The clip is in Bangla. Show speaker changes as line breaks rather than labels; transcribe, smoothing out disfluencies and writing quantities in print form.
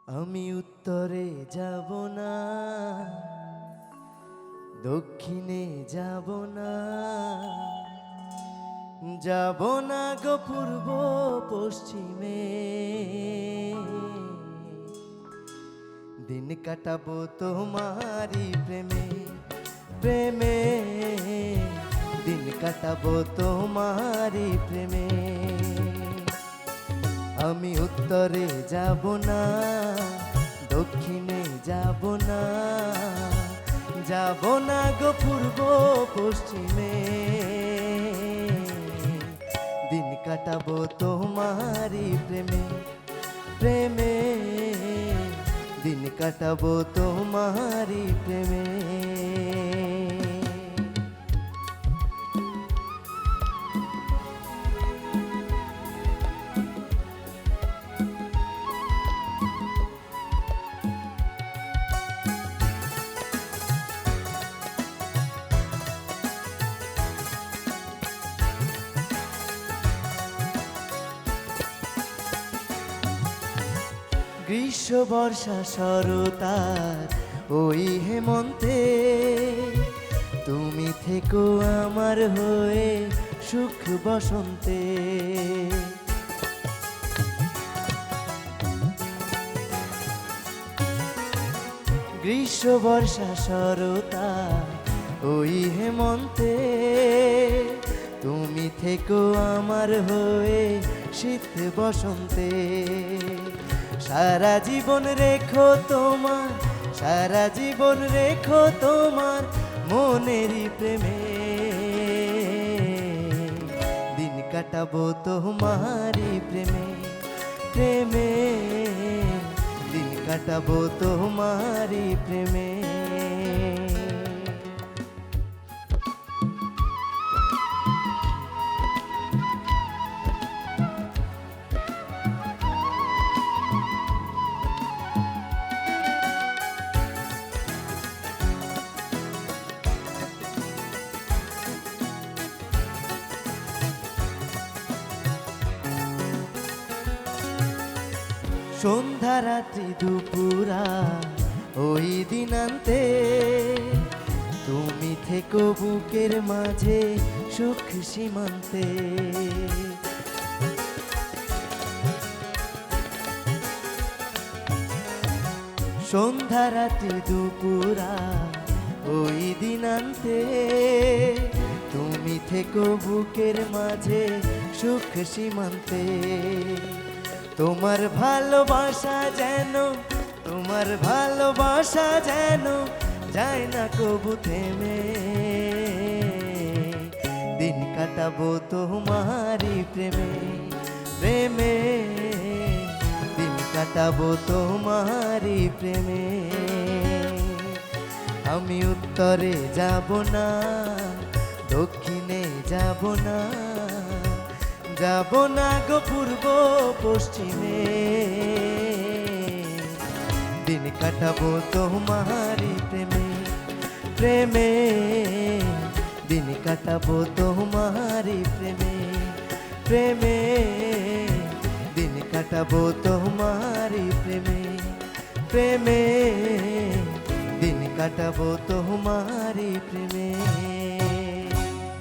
আমি উত্তরে যাব না, দক্ষিণে যাব না, যাব না গো পূর্ব পশ্চিমে। দিন কাটাবো তোমারি প্রেমে, প্রেমে দিন কাটাবো তোমারি প্রেমে। আমি উত্তরে যাব না, দক্ষিণে যাব না, যাব না গো পূর্ব পশ্চিমে। দিন কাটাবো তোমারি প্রেমে, প্রেমে দিন কাটাবো তোমারি প্রেমে। গ্রীষ্ম বর্ষা শরতার ওই হেমন্তে তুমি থেকো আমার হয়ে সুখ বসন্তে। গ্রীষ্ম বর্ষা শরতার ওই হেমন্তে তুমি থেকো আমার হয়ে শীত বসন্তে। সারা জীবন রেখো তোমার, সারা জীবন রেখো তোমার মনেরই প্রেমে। দিন কাটাবো তোমারি প্রেমে, প্রেমে দিন কাটাবো তোমারি প্রেমে। সন্ধ্যা রাত্রি দুপুরা ওই দিনান্তে তুমি থেকো বুকের মাঝে সুখ সীমান্তে। সন্ধ্যা রাত্রি দুপুরা ওই দিনান্তে তুমি থেকো বুকের মাঝে সুখ সীমান্তে। তোমার ভালোবাসা যেন, তোমার ভালোবাসা যেন যায় না কবু থেমে। দিন কাটাবো তোমারি প্রেমে, প্রেমে দিন কাটাবো তোমারি প্রেমে। আমি উত্তরে যাব না, দক্ষিণে যাব না, যাব না গো পূর্ব পশ্চিমে। দিন কাটাবো তোমারি প্রেমে, প্রেমে দিন কাটাবো তোমারি প্রেমে, প্রেমে দিন কাটাবো তোমারি প্রেমে, প্রেমে দিন কাটাবো তোমারি প্রেমে।